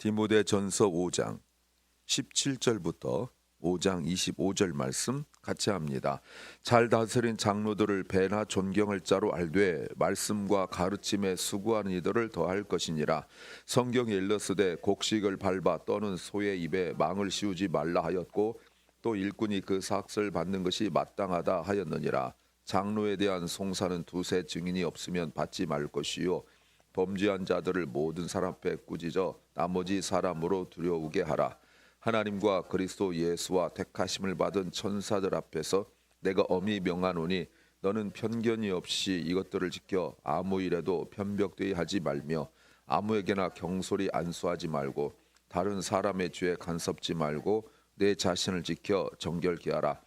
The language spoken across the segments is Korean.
디모데전서 5장 17절부터 5장 25절 말씀 같이 합니다. 잘 다스린 장로들을 배나 존경할 자로 알되 말씀과 가르침에 수고하는 이들을 더할 것이니라. 성경에 일렀으되 곡식을 밟아 떠는 소의 입에 망을 씌우지 말라 하였고 또 일꾼이 그 삭을 받는 것이 마땅하다 하였느니라. 장로에 대한 송사는 두세 증인이 없으면 받지 말 것이요 범죄한 자들을 모든 사람 앞에 꾸짖어 나머지 사람으로 두려우게 하라. 하나님과 그리스도 예수와 택하심을 받은 천사들 앞에서 내가 엄히 명하노니 너는 편견이 없이 이것들을 지켜 아무 일에도 편벽되이 하지 말며 아무에게나 경솔히 안수하지 말고 다른 사람의 죄에 간섭지 말고 내 자신을 지켜 정결케 하라.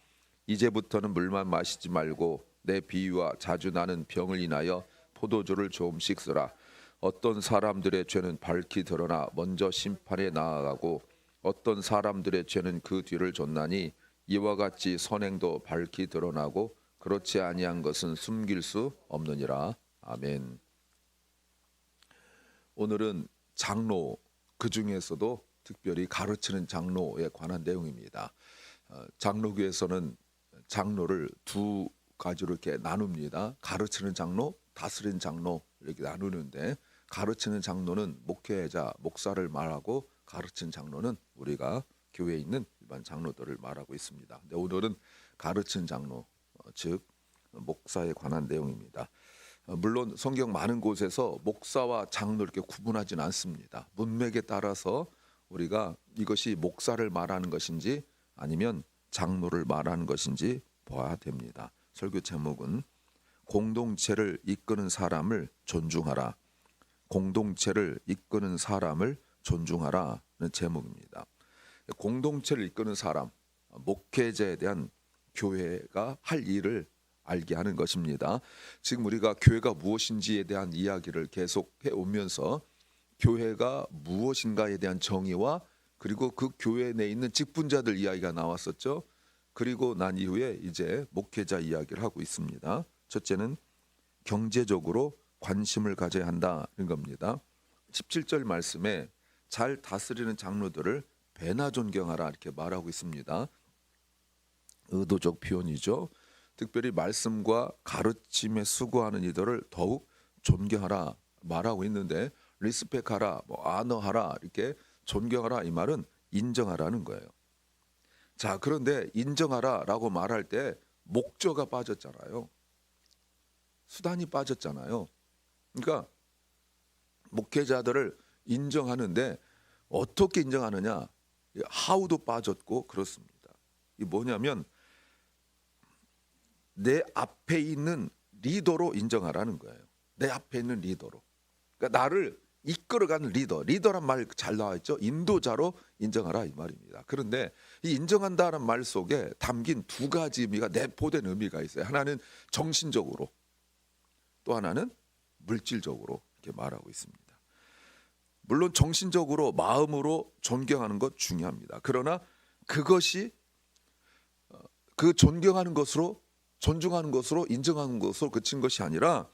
이제부터는 물만 마시지 말고 내 비위와 자주 나는 병을 인하여 포도주를 조금씩 쓰라. 어떤 사람들의 죄는 밝히 드러나 먼저 심판에 나아가고 어떤 사람들의 죄는 그 뒤를 좇나니 이와 같이 선행도 밝히 드러나고 그렇지 아니한 것은 숨길 수 없느니라. 아멘. 오늘은 장로, 그 중에서도 특별히 가르치는 장로에 관한 내용입니다. 장로교에서는 장로를 두 가지로 이렇게 나눕니다. 가르치는 장로, 다스리는 장로 이렇게 나누는데 가르치는 장로는 목회자, 목사를 말하고 가르치는 장로는 우리가 교회에 있는 일반 장로들을 말하고 있습니다. 근데 오늘은 가르치는 장로, 즉 목사에 관한 내용입니다. 물론 성경 많은 곳에서 목사와 장로 이렇게 구분하지는 않습니다. 문맥에 따라서 우리가 이것이 목사를 말하는 것인지 아니면 장로를 말하는 것인지 봐야 됩니다. 설교 제목은 공동체를 이끄는 사람을 존중하라. 공동체를 이끄는 사람을 존중하라는 제목입니다. 공동체를 이끄는 사람, 목회자에 대한 교회가 할 일을 알게 하는 것입니다. 지금 우리가 교회가 무엇인지에 대한 이야기를 계속해 오면서 교회가 무엇인가에 대한 정의와 그리고 그 교회 내에 있는 직분자들 이야기가 나왔었죠. 그리고 난 이후에 이제 목회자 이야기를 하고 있습니다. 첫째는 경제적으로 관심을 가져야 한다는 겁니다. 17절 말씀에 잘 다스리는 장로들을 배나 존경하라 이렇게 말하고 있습니다. 의도적 표현이죠. 특별히 말씀과 가르침에 수고하는 이들을 더욱 존경하라 말하고 있는데 리스펙하라, 아너하라 이렇게 존경하라 이 말은 인정하라는 거예요. 자, 그런데 인정하라라고 말할 때 목적가 빠졌잖아요. 수단이 빠졌잖아요. 그러니까 목회자들을 인정하는데 어떻게 인정하느냐? 하우도 빠졌고 그렇습니다. 이게 뭐냐면 내 앞에 있는 리더로 인정하라는 거예요. 내 앞에 있는 리더로. 그러니까 나를 이끌어가는 리더란 말 잘 나와 있죠. 인도자로 인정하라 이 말입니다. 그런데 이 인정한다는 말 속에 담긴 두 가지 의미가 내포된 의미가 있어요. 하나는 정신적으로, 또 하나는 물질적으로 이렇게 말하고 있습니다. 물론 정신적으로 마음으로 존경하는 것 중요합니다. 그러나 그것이 그 존경하는 것으로 존중하는 것으로 인정하는 것으로 그친 것이 아니라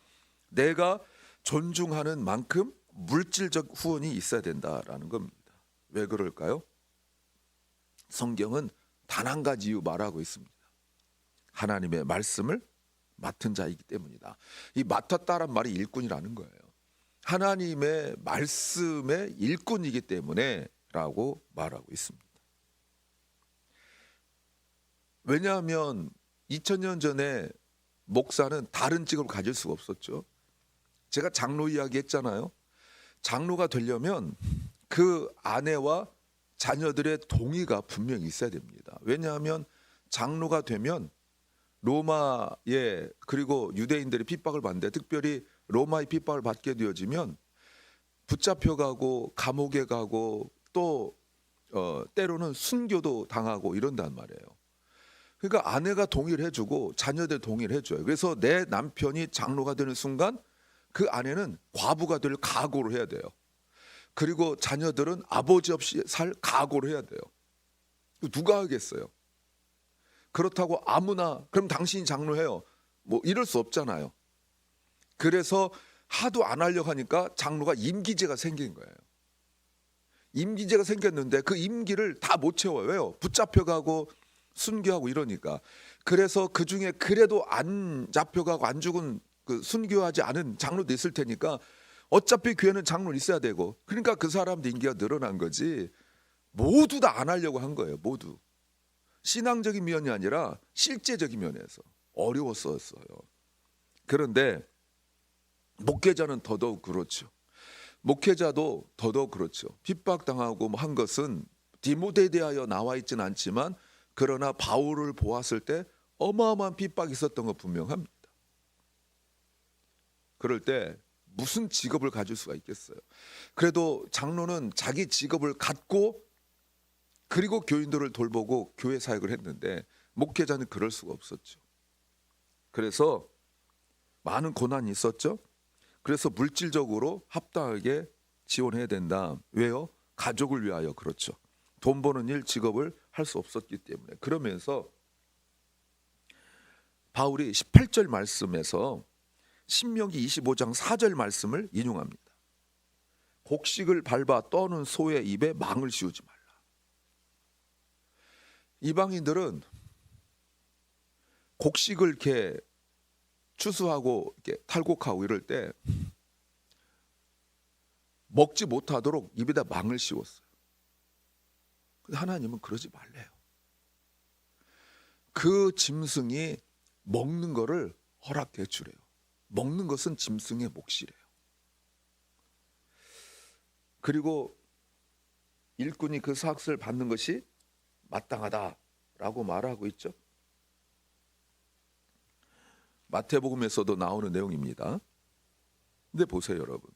내가 존중하는 만큼 물질적 후원이 있어야 된다라는 겁니다. 왜 그럴까요? 성경은 단 한 가지 이유 말하고 있습니다. 하나님의 말씀을 맡은 자이기 때문이다. 이 맡았다란 말이 일꾼이라는 거예요. 하나님의 말씀의 일꾼이기 때문에 라고 말하고 있습니다. 왜냐하면 2000년 전에 목사는 다른 직업을 가질 수가 없었죠. 제가 장로 이야기 했잖아요. 장로가 되려면 그 아내와 자녀들의 동의가 분명히 있어야 됩니다. 왜냐하면 장로가 되면 로마에 그리고 유대인들이 핍박을 받는데 특별히 로마의 핍박을 받게 되어지면 붙잡혀가고 감옥에 가고 또 때로는 순교도 당하고 이런단 말이에요. 그러니까 아내가 동의를 해주고 자녀들 동의를 해줘요. 그래서 내 남편이 장로가 되는 순간 그 아내는 과부가 될 각오를 해야 돼요. 그리고 자녀들은 아버지 없이 살 각오를 해야 돼요. 누가 하겠어요? 그렇다고 아무나 그럼 당신이 장로해요. 뭐 이럴 수 없잖아요. 그래서 하도 안 하려고 하니까 장로가 임기제가 생긴 거예요. 임기제가 생겼는데 그 임기를 다 못 채워요. 왜요? 붙잡혀가고 순교하고 이러니까. 그래서 그 중에 그래도 안 잡혀가고 안 죽은 그 순교하지 않은 장로도 있을 테니까 어차피 교회는 장로 있어야 되고, 그러니까 그 사람들 임기가 늘어난 거지. 모두 다 안 하려고 한 거예요. 모두. 신앙적인 면이 아니라 실제적인 면에서 어려웠었어요. 그런데 목회자는 더더욱 그렇죠. 목회자도 더더욱 그렇죠. 핍박당하고 한 것은 디모데에 대하여 나와 있지는 않지만, 그러나 바울을 보았을 때 어마어마한 핍박이 있었던 거 분명합니다. 그럴 때 무슨 직업을 가질 수가 있겠어요. 그래도 장로는 자기 직업을 갖고 그리고 교인들을 돌보고 교회 사역을 했는데, 목회자는 그럴 수가 없었죠. 그래서 많은 고난이 있었죠. 그래서 물질적으로 합당하게 지원해야 된다. 왜요? 가족을 위하여. 그렇죠. 돈 버는 일, 직업을 할 수 없었기 때문에. 그러면서 바울이 18절 말씀에서 신명기 25장 4절 말씀을 인용합니다. 곡식을 밟아 떠는 소의 입에 망을 씌우지 말라. 이방인들은 곡식을 이렇게 추수하고 이렇게 탈곡하고 이럴 때 먹지 못하도록 입에다 망을 씌웠어요. 근데 하나님은 그러지 말래요. 그 짐승이 먹는 거를 허락해 주래요. 먹는 것은 짐승의 몫이래요. 그리고 일꾼이 그 삭슬 받는 것이 마땅하다라고 말하고 있죠. 마태복음에서도 나오는 내용입니다. 근데 보세요, 여러분.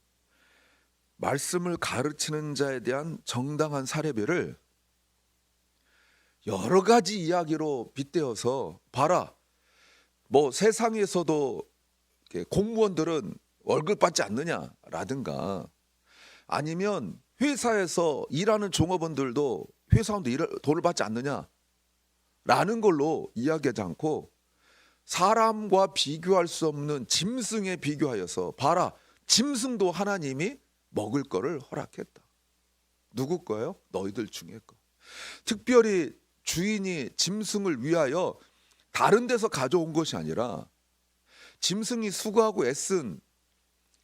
말씀을 가르치는 자에 대한 정당한 사례별을 여러 가지 이야기로 빗대어서, 봐라, 뭐 세상에서도 공무원들은 월급 받지 않느냐라든가, 아니면 회사에서 일하는 종업원들도 회사원도 돈을 받지 않느냐라는 걸로 이야기하지 않고, 사람과 비교할 수 없는 짐승에 비교하여서, 봐라, 짐승도 하나님이 먹을 거를 허락했다. 누구 거예요? 너희들 중에 거. 특별히 주인이 짐승을 위하여 다른 데서 가져온 것이 아니라 짐승이 수고하고 애쓴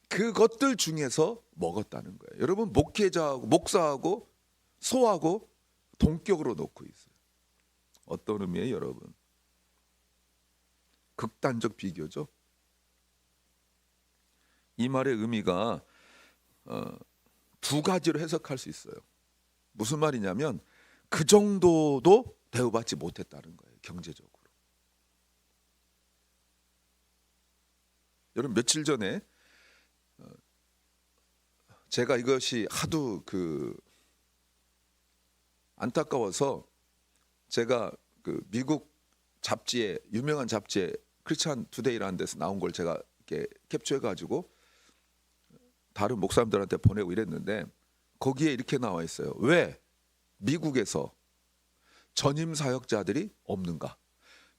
그것들 중에서 먹었다는 거예요. 여러분, 목회자하고 목사하고 소하고 동격으로 놓고 있어요. 어떤 의미예요, 여러분? 극단적 비교죠. 이 말의 의미가 두 가지로 해석할 수 있어요. 무슨 말이냐면, 그 정도도 대우받지 못했다는 거예요, 경제적으로. 여러분, 며칠 전에 제가 이것이 하도 안타까워서, 제가 미국 잡지에, 유명한 잡지에 크리스찬 투데이라는 데서 나온 걸 제가 이렇게 캡처해 가지고 다른 목사님들한테 보내고 이랬는데, 거기에 이렇게 나와 있어요. 왜 미국에서 전임 사역자들이 없는가?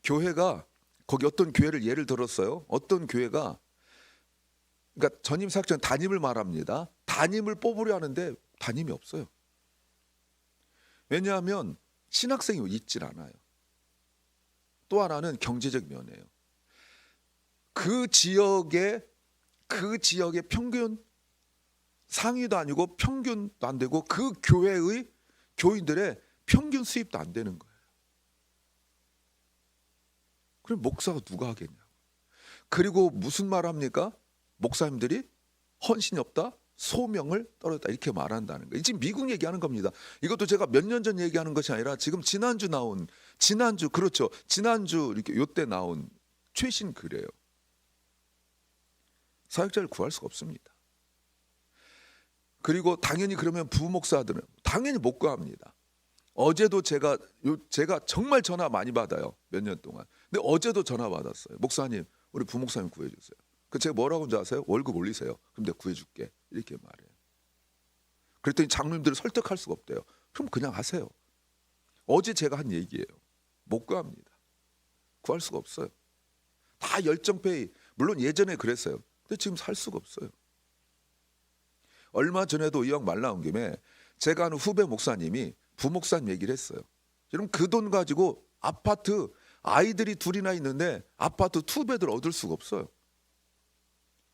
교회가, 거기 어떤 교회를 예를 들었어요. 어떤 교회가, 그러니까 전임 사역자는 담임을 말합니다. 담임을 뽑으려 하는데 담임이 없어요. 왜냐하면 신학생이 있질 않아요. 또 하나는 경제적 면이에요. 그 지역의 평균 상위도 아니고 평균도 안 되고, 그 교회의 교인들의 평균 수입도 안 되는 거예요. 그럼 목사가 누가 하겠냐? 그리고 무슨 말 합니까? 목사님들이 헌신이 없다, 소명을 떨어졌다, 이렇게 말한다는 거예요. 지금 미국 얘기하는 겁니다. 이것도 제가 몇 년 전 얘기하는 것이 아니라 지금 지난주 이렇게 요때 나온 최신 글이에요. 사역자를 구할 수가 없습니다. 그리고 당연히 그러면 부목사들은 당연히 못 구합니다. 어제도 제가 정말 전화 많이 받아요. 몇 년 동안. 근데 어제도 전화 받았어요. 목사님, 우리 부목사님 구해주세요. 그 제가 뭐라고 하는지 아세요? 월급 올리세요. 그럼 내가 구해줄게. 이렇게 말해요. 그랬더니 장로님들을 설득할 수가 없대요. 그럼 그냥 하세요. 어제 제가 한 얘기예요. 못 구합니다. 구할 수가 없어요. 다 열정페이. 물론 예전에 그랬어요. 근데 지금 살 수가 없어요. 얼마 전에도 이왕 말 나온 김에, 제가 아는 후배 목사님이 부목사님 얘기를 했어요. 여러분 그 돈 가지고 아파트 아이들이 둘이나 있는데 아파트 2배들 얻을 수가 없어요.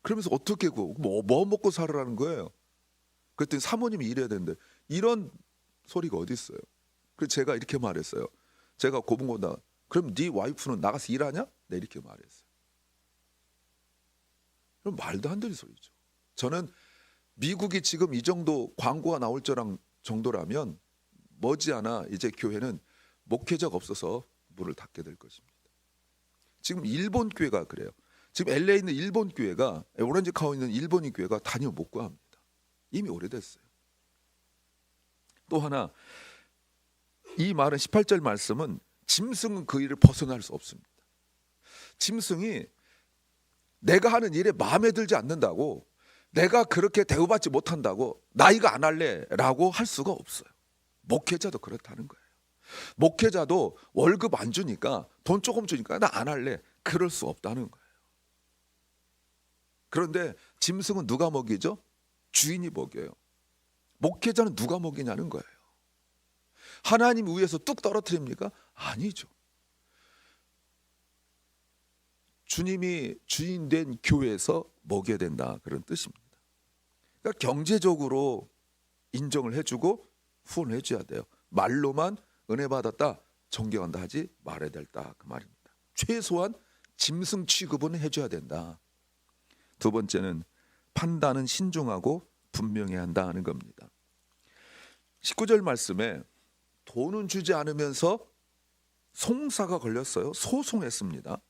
그러면서 어떻게 뭐 먹고 살으라는 거예요. 그랬더니 사모님이 일해야 되는데 이런 소리가 어디 있어요. 그래서 제가 이렇게 말했어요. 제가 고분고나 그럼 네 와이프는 나가서 일하냐? 네 이렇게 말했어요. 그럼 말도 안 되는 소리죠. 저는 미국이 지금 이 정도 광고가 나올 정도라면 머지않아 이제 교회는 목회자가 없어서 문을 닫게 될 것입니다. 지금 일본 교회가 그래요. 지금 LA에 있는 일본 교회가 오렌지 카운티에 있는 일본인 교회가 단위 못 구합니다. 이미 오래됐어요. 또 하나 이 말은 18절 말씀은 짐승은 그 일을 벗어날 수 없습니다. 짐승이 내가 하는 일에 마음에 들지 않는다고 내가 그렇게 대우받지 못한다고 나 이거 안 할래 라고 할 수가 없어요. 목회자도 그렇다는 거예요. 목회자도 월급 안 주니까 돈 조금 주니까 나 안 할래 그럴 수 없다는 거예요. 그런데 짐승은 누가 먹이죠? 주인이 먹여요. 목회자는 누가 먹이냐는 거예요. 하나님 위에서 뚝 떨어뜨립니까? 아니죠. 주님이 주인된 교회에서 먹여야 된다 그런 뜻입니다. 그러니까 경제적으로 인정을 해주고 후원을 해줘야 돼요. 말로만 은혜 받았다 존경한다 하지 말아야 된다 그 말입니다. 최소한 짐승 취급은 해줘야 된다. 두 번째는 판단은 신중하고 분명해야 한다 하는 겁니다. 19절 말씀에 돈은 주지 않으면서 송사가 걸렸어요. 소송했습니다.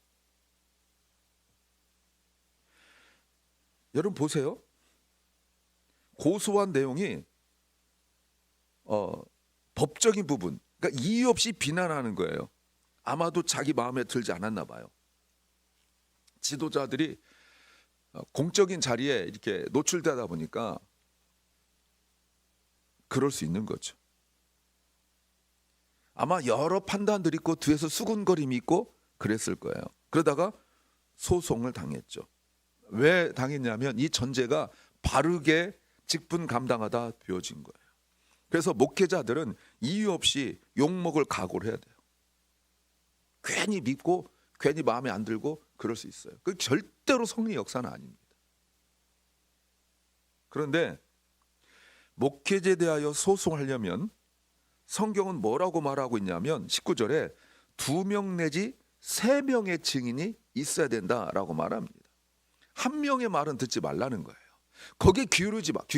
여러분 보세요. 고소한 내용이 법적인 부분, 그러니까 이유 없이 비난하는 거예요. 아마도 자기 마음에 들지 않았나 봐요. 지도자들이 공적인 자리에 이렇게 노출되다 보니까 그럴 수 있는 거죠. 아마 여러 판단들이 있고 뒤에서 수군거림이 있고 그랬을 거예요. 그러다가 소송을 당했죠. 왜 당했냐면 이 전제가 바르게 직분 감당하다 비워진 거예요. 그래서 목회자들은 이유 없이 욕먹을 각오를 해야 돼요. 괜히 믿고 괜히 마음에 안 들고 그럴 수 있어요. 그 절대로 성리 역사는 아닙니다. 그런데 목회자에 대하여 소송하려면 성경은 뭐라고 말하고 있냐면 19절에 2명 내지 3명의 증인이 있어야 된다라고 말합니다. 한 명의 말은 듣지 말라는 거예요. 거기에 귀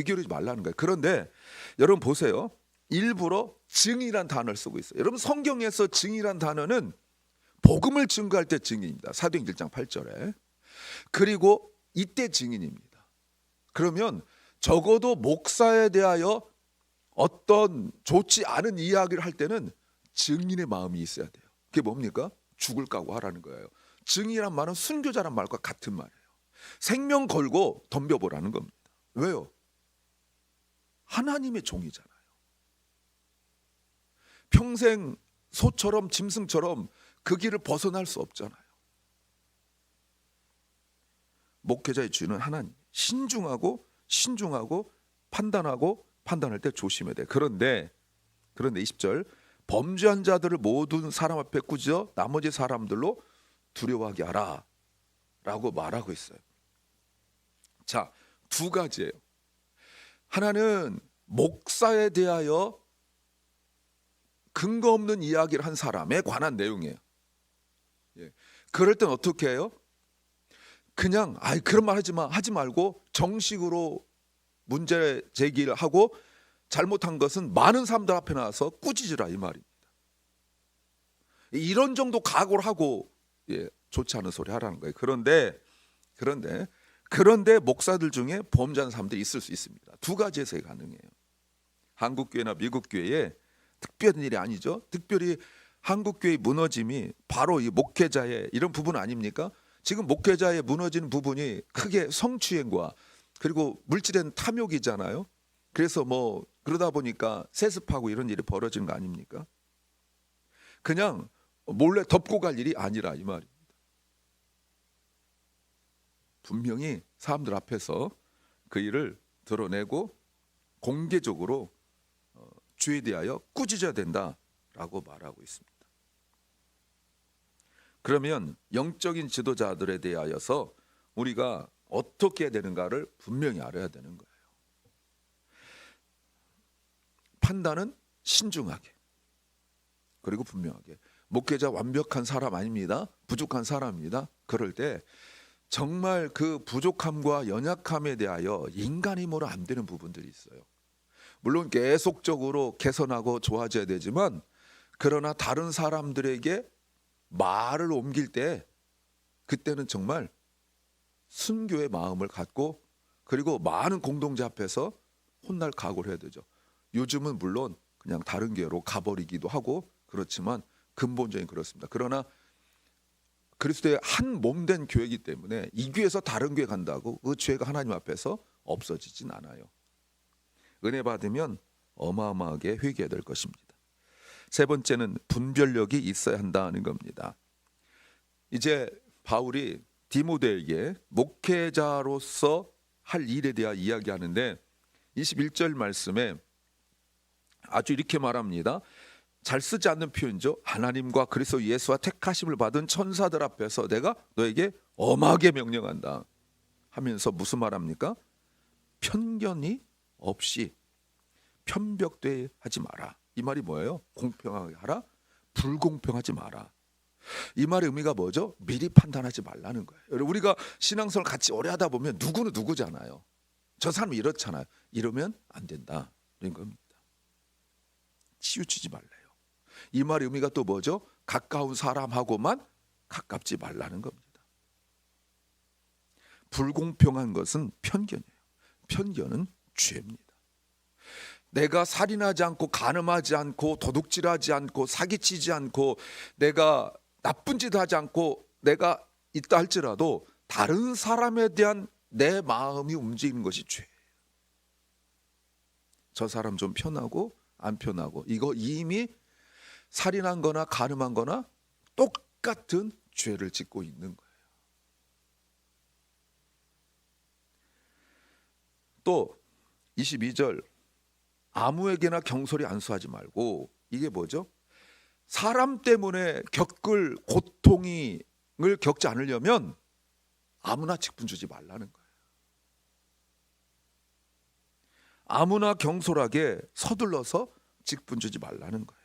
기울이지 말라는 거예요. 그런데 여러분 보세요. 일부러 증이란 단어를 쓰고 있어요. 여러분 성경에서 증이란 단어는 복음을 증거할 때 증인입니다. 사도행전 1장 8절에. 그리고 이때 증인입니다. 그러면 적어도 목사에 대하여 어떤 좋지 않은 이야기를 할 때는 증인의 마음이 있어야 돼요. 그게 뭡니까? 죽을 각오하라는 거예요. 증인이란 말은 순교자란 말과 같은 말이에요. 생명 걸고 덤벼보라는 겁니다. 왜요? 하나님의 종이잖아요. 평생 소처럼 짐승처럼 그 길을 벗어날 수 없잖아요. 목회자의 주인은 하나님. 신중하고 판단할 때 조심해야 돼. 그런데 20절 범죄한 자들을 모든 사람 앞에 꾸짖어 나머지 사람들로 두려워하게 하라 라고 말하고 있어요. 자, 2가지예요. 하나는 목사에 대하여 근거 없는 이야기를 한 사람에 관한 내용이에요. 그럴 땐 어떻게 해요? 그냥 그런 말 하지 말고 정식으로 문제 제기를 하고 잘못한 것은 많은 사람들 앞에 나와서 꾸짖으라 이 말입니다. 이런 정도 각오를 하고 좋지 않은 소리 하라는 거예요. 그런데 목사들 중에 범죄하는 사람들이 있을 수 있습니다. 2가지 해석이 가능해요. 한국 교회나 미국 교회에 특별한 일이 아니죠. 특별히 한국 교회의 무너짐이 바로 이 목회자의 이런 부분 아닙니까? 지금 목회자의 무너지는 부분이 크게 성추행과 그리고 물질엔 탐욕이잖아요. 그래서 그러다 보니까 세습하고 이런 일이 벌어지는 거 아닙니까? 그냥 몰래 덮고 갈 일이 아니라 이 말입니다. 분명히 사람들 앞에서 그 일을 드러내고 공개적으로 죄에 대하여 꾸짖어야 된다라고 말하고 있습니다. 그러면 영적인 지도자들에 대하여서 우리가 어떻게 해야 되는가를 분명히 알아야 되는 거예요. 판단은 신중하게, 그리고 분명하게. 목회자 완벽한 사람 아닙니다. 부족한 사람입니다. 그럴 때 정말 그 부족함과 연약함에 대하여 인간이 뭐라 안 되는 부분들이 있어요. 물론 계속적으로 개선하고 좋아져야 되지만, 그러나 다른 사람들에게 말을 옮길 때 그때는 정말 순교의 마음을 갖고, 그리고 많은 공동체 앞에서 혼날 각오를 해야 되죠. 요즘은 물론 그냥 다른 교회로 가버리기도 하고 그렇지만 근본적인 그렇습니다. 그러나 그리스도의 한 몸 된 교회이기 때문에 이 교회에서 다른 교회 간다고 그 죄가 하나님 앞에서 없어지진 않아요. 은혜 받으면 어마어마하게 회개해야 될 것입니다. 세 번째는 분별력이 있어야 한다는 겁니다. 이제 바울이 디모데에게 목회자로서 할 일에 대해 이야기하는데 21절 말씀에 아주 이렇게 말합니다. 잘 쓰지 않는 표현이죠. 하나님과 그리스도 예수와 택하심을 받은 천사들 앞에서 내가 너에게 엄하게 명령한다 하면서 무슨 말합니까? 편견이 없이 편벽되게 하지 마라. 이 말이 뭐예요? 공평하게 하라, 불공평하지 마라. 이 말의 의미가 뭐죠? 미리 판단하지 말라는 거예요. 여러분, 우리가 신앙생활 같이 오래 하다 보면 누구는 누구잖아요. 저 사람이 이렇잖아요. 이러면 안 된다 이런 겁니다. 치우치지 말래요. 이 말의 의미가 또 뭐죠? 가까운 사람하고만 가깝지 말라는 겁니다. 불공평한 것은 편견이에요. 편견은 죄입니다. 내가 살인하지 않고 간음하지 않고 도둑질하지 않고 사기치지 않고 내가 나쁜 짓 하지 않고 내가 있다 할지라도 다른 사람에 대한 내 마음이 움직이는 것이 죄예요. 저 사람 좀 편하고 안 편하고 이거 이미 살인한 거나 간음한 거나 똑같은 죄를 짓고 있는 거예요. 또 22절 아무에게나 경솔히 안수하지 말고, 이게 뭐죠? 사람 때문에 겪을 고통을 겪지 않으려면 아무나 직분 주지 말라는 거예요. 아무나 경솔하게 서둘러서 직분 주지 말라는 거예요.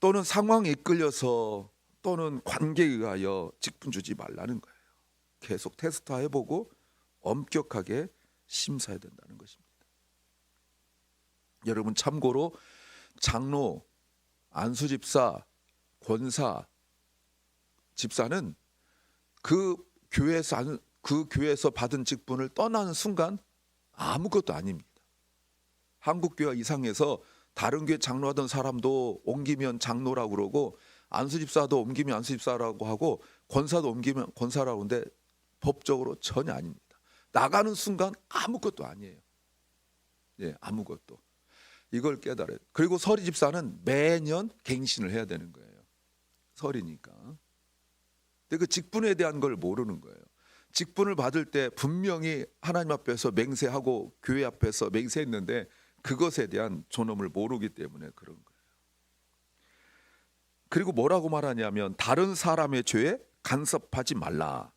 또는 상황에 이끌려서 또는 관계에 의하여 직분 주지 말라는 거예요. 계속 테스트해보고 엄격하게 심사해야 된다는 것입니다. 여러분, 참고로 장로, 안수집사, 권사, 집사는 그 교회에서 받은 직분을 떠나는 순간 아무것도 아닙니다. 한국교회와 이상해서 다른 교회 장로하던 사람도 옮기면 장로라고 그러고, 안수집사도 옮기면 안수집사라고 하고, 권사도 옮기면 권사라고 하는데 법적으로 전혀 아닙니다. 나가는 순간 아무것도 아니에요. 예, 아무것도. 이걸 깨달아요. 그리고 서리 집사는 매년 갱신을 해야 되는 거예요. 설이니까. 근데 그 직분에 대한 걸 모르는 거예요. 직분을 받을 때 분명히 하나님 앞에서 맹세하고 교회 앞에서 맹세했는데 그것에 대한 존엄을 모르기 때문에 그런 거예요. 그리고 뭐라고 말하냐면 다른 사람의 죄에 간섭하지 말라.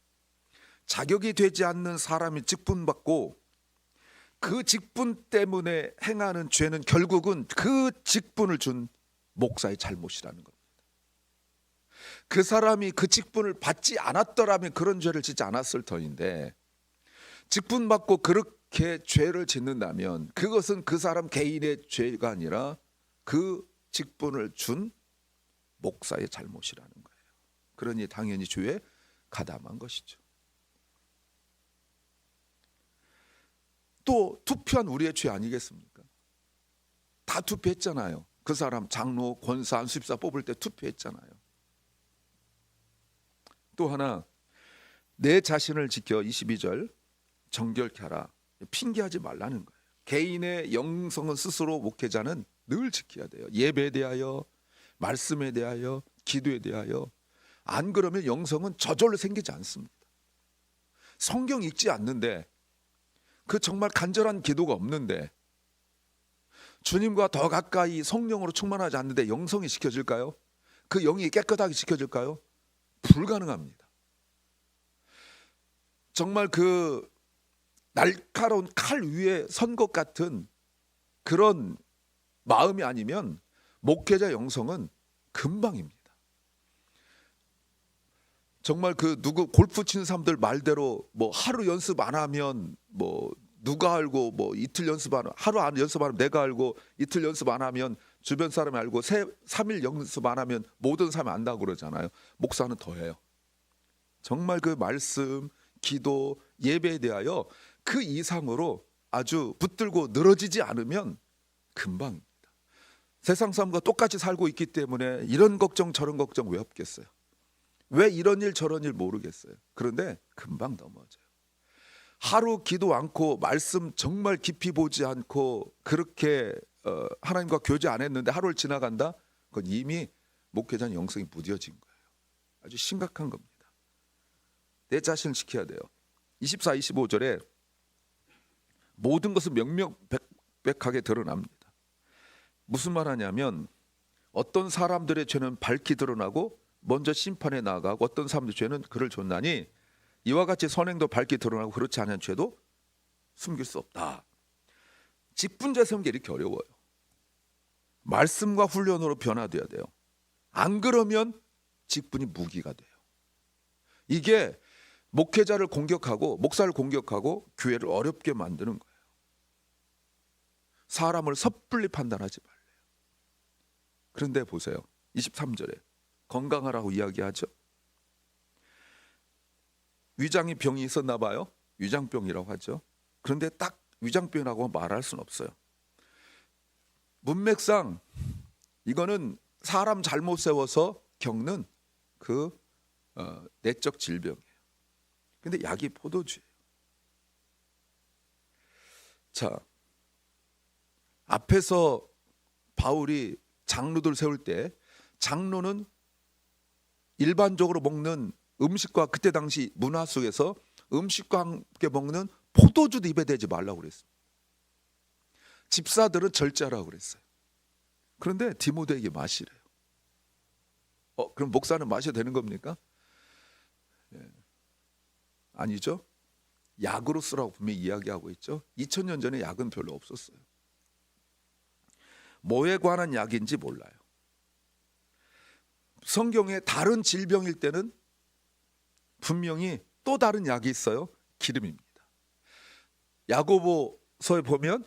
자격이 되지 않는 사람이 직분 받고 그 직분 때문에 행하는 죄는 결국은 그 직분을 준 목사의 잘못이라는 겁니다. 그 사람이 그 직분을 받지 않았더라면 그런 죄를 짓지 않았을 터인데, 직분 받고 그렇게 죄를 짓는다면 그것은 그 사람 개인의 죄가 아니라 그 직분을 준 목사의 잘못이라는 거예요. 그러니 당연히 죄에 가담한 것이죠. 또 투표한 우리의 죄 아니겠습니까? 다 투표했잖아요. 그 사람 장로, 권사, 안수집사 뽑을 때 투표했잖아요. 또 하나, 내 자신을 지켜 22절 정결케 하라. 핑계하지 말라는 거예요. 개인의 영성은 스스로 목회자는 늘 지켜야 돼요. 예배에 대하여, 말씀에 대하여, 기도에 대하여. 안 그러면 영성은 저절로 생기지 않습니다. 성경 읽지 않는데, 그 정말 간절한 기도가 없는데, 주님과 더 가까이 성령으로 충만하지 않는데 영성이 지켜질까요? 그 영이 깨끗하게 지켜질까요? 불가능합니다. 정말 그 날카로운 칼 위에 선 것 같은 그런 마음이 아니면 목회자 영성은 금방입니다. 정말 그 누구 골프 치는 사람들 말대로 뭐 하루 연습 안 하면 뭐 누가 알고, 뭐 이틀 연습 안 하루 안 연습 안 하면 내가 알고, 이틀 연습 안 하면 주변 사람이 알고, 3일 연습 안 하면 모든 사람이 안다고 그러잖아요. 목사는 더해요. 정말 그 말씀, 기도, 예배에 대하여 그 이상으로 아주 붙들고 늘어지지 않으면 금방입니다. 세상 사람과 똑같이 살고 있기 때문에 이런 걱정 저런 걱정 왜 없겠어요? 왜 이런 일 저런 일 모르겠어요? 그런데 금방 넘어져요. 하루 기도 않고 말씀 정말 깊이 보지 않고 그렇게 하나님과 교제 안 했는데 하루를 지나간다? 그건 이미 목회자는 영성이 무뎌진 거예요. 아주 심각한 겁니다. 내 자신을 지켜야 돼요. 24, 25절에 모든 것은 명명백백하게 드러납니다. 무슨 말 하냐면 어떤 사람들의 죄는 밝히 드러나고 먼저 심판에 나아가고 어떤 사람들의 죄는 그를 줬나니 이와 같이 선행도 밝히 드러나고 그렇지 않은 죄도 숨길 수 없다. 직분자 세우는 게 이렇게 어려워요. 말씀과 훈련으로 변화돼야 돼요. 안 그러면 직분이 무기가 돼요. 이게 목회자를 공격하고 목사를 공격하고 교회를 어렵게 만드는 거예요. 사람을 섣불리 판단하지 말래요. 그런데 보세요. 23절에 건강하라고 이야기하죠. 위장이 병이 있었나 봐요. 위장병이라고 하죠. 그런데 딱 위장병이라고 말할 수는 없어요. 문맥상 이거는 사람 잘못 세워서 겪는 그 내적 질병이에요. 근데 약이 포도주예요. 자, 앞에서 바울이 장로들 세울 때 장로는 일반적으로 먹는 음식과 그때 당시 문화 속에서 음식과 함께 먹는 포도주도 입에 대지 말라고 그랬어요. 집사들은 절제하라고 그랬어요. 그런데 디모데에게 마시래요. 그럼 목사는 마셔도 되는 겁니까? 아니죠. 약으로 쓰라고 분명히 이야기하고 있죠. 2000년 전에 약은 별로 없었어요. 뭐에 관한 약인지 몰라요. 성경에 다른 질병일 때는 분명히 또 다른 약이 있어요. 기름입니다. 야고보서에 보면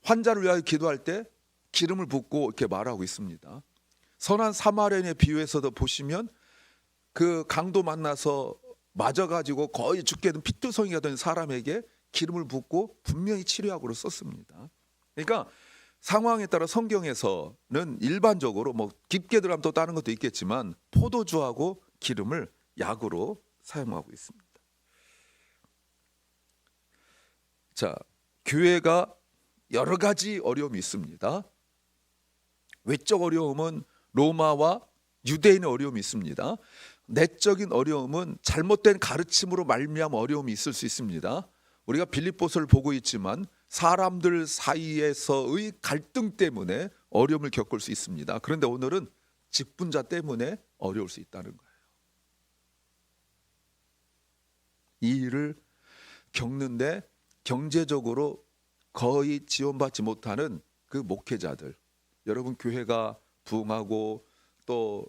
환자를 위하여 기도할 때 기름을 붓고 이렇게 말하고 있습니다. 선한 사마리아인의 비유에서도 보시면 그 강도 만나서 맞아가지고 거의 죽게 된 피투성이가 된 사람에게 기름을 붓고 분명히 치료약으로 썼습니다. 그러니까 상황에 따라 성경에서는 일반적으로 뭐 깊게 들어가면 또 다른 것도 있겠지만 포도주하고 기름을 약으로 사용하고 있습니다. 자, 교회가 여러 가지 어려움이 있습니다. 외적 어려움은 로마와 유대인의 어려움이 있습니다. 내적인 어려움은 잘못된 가르침으로 말미암아 어려움이 있을 수 있습니다. 우리가 빌립보서를 보고 있지만 사람들 사이에서의 갈등 때문에 어려움을 겪을 수 있습니다. 그런데 오늘은 직분자 때문에 어려울 수 있다는 거예요. 이 일을 겪는데 경제적으로 거의 지원받지 못하는 그 목회자들, 여러분 교회가 부흥하고 또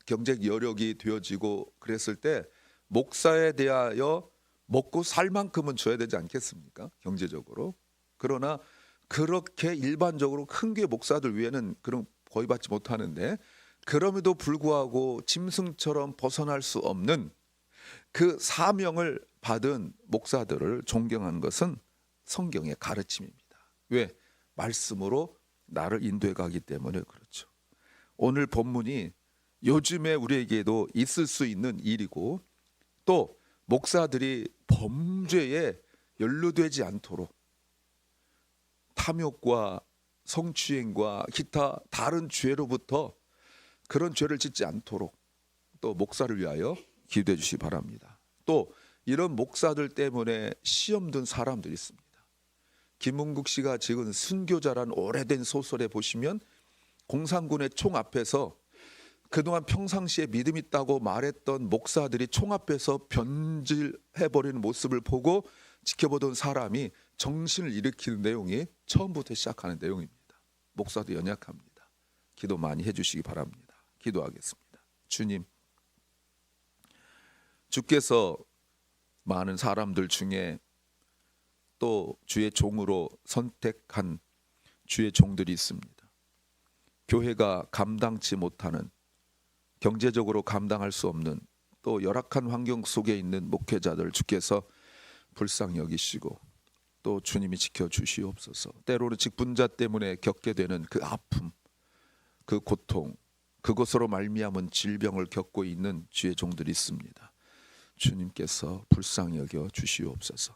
경제 여력이 되어지고 그랬을 때 목사에 대하여 먹고 살 만큼은 줘야 되지 않겠습니까? 경제적으로. 그러나 그렇게 일반적으로 큰 교회 목사들 위에는 그런 거의 받지 못하는데 그럼에도 불구하고 짐승처럼 벗어날 수 없는 그 사명을 받은 목사들을 존경하는 것은 성경의 가르침입니다. 왜? 말씀으로 나를 인도해 가기 때문에 그렇죠. 오늘 본문이 요즘에 우리에게도 있을 수 있는 일이고 또 목사들이 범죄에 연루되지 않도록 탐욕과 성추행과 기타 다른 죄로부터 그런 죄를 짓지 않도록 또 목사를 위하여 기도해 주시기 바랍니다. 또 이런 목사들 때문에 시험 든 사람들이 있습니다. 김은국 씨가 지은 순교자란 오래된 소설에 보시면 공산군의 총 앞에서 그동안 평상시에 믿음 있다고 말했던 목사들이 총 앞에서 변질해버리는 모습을 보고 지켜보던 사람이 정신을 일으키는 내용이 처음부터 시작하는 내용입니다. 목사도 연약합니다. 기도 많이 해주시기 바랍니다. 기도하겠습니다. 주님, 주께서 많은 사람들 중에 또 주의 종으로 선택한 주의 종들이 있습니다. 교회가 감당치 못하는, 경제적으로 감당할 수 없는 또 열악한 환경 속에 있는 목회자들 주께서 불쌍히 여기시고 또 주님이 지켜주시옵소서. 때로는 직분자 때문에 겪게 되는 그 아픔, 그 고통, 그것으로 말미암은 질병을 겪고 있는 주의 종들이 있습니다. 주님께서 불쌍히 여겨 주시옵소서.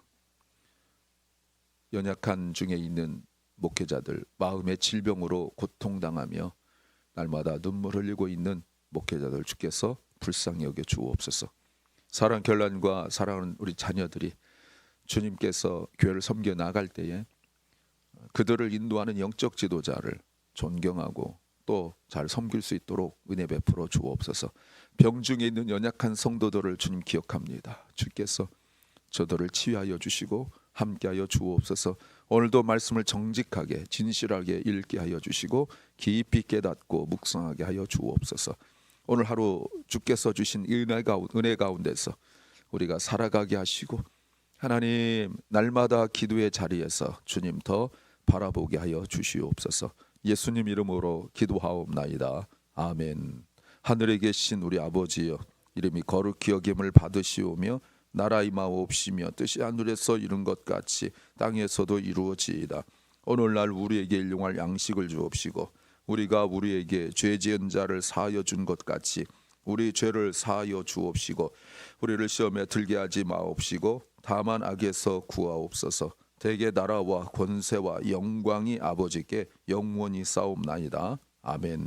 연약한 중에 있는 목회자들, 마음의 질병으로 고통당하며 날마다 눈물 흘리고 있는 목회자들 주께서 불쌍히 여겨 주옵소서. 사랑 결란과 사랑하는 우리 자녀들이 주님께서 교회를 섬겨 나갈 때에 그들을 인도하는 영적 지도자를 존경하고 또 잘 섬길 수 있도록 은혜 베풀어 주옵소서. 병중에 있는 연약한 성도들을 주님 기억합니다. 주께서 저들을 치유하여 주시고 함께하여 주옵소서. 오늘도 말씀을 정직하게 진실하게 읽게 하여 주시고 깊이 깨닫고 묵상하게 하여 주옵소서. 오늘 하루 주께서 주신 은혜 가운데서 우리가 살아가게 하시고 하나님 날마다 기도의 자리에서 주님 더 바라보게 하여 주시옵소서. 예수님 이름으로 기도하옵나이다. 아멘. 하늘에 계신 우리 아버지여, 이름이 거룩히 여김을 받으시오며 나라 임하옵시며 뜻이 하늘에서 이룬 것 같이 땅에서도 이루어지이다. 오늘날 우리에게 일용할 양식을 주옵시고 우리가 우리에게 죄 지은 자를 사하여 준 것 같이 우리 죄를 사하여 주옵시고 우리를 시험에 들게 하지 마옵시고 다만 악에서 구하옵소서. 대개 나라와 권세와 영광이 아버지께 영원히 싸움나이다. 아멘.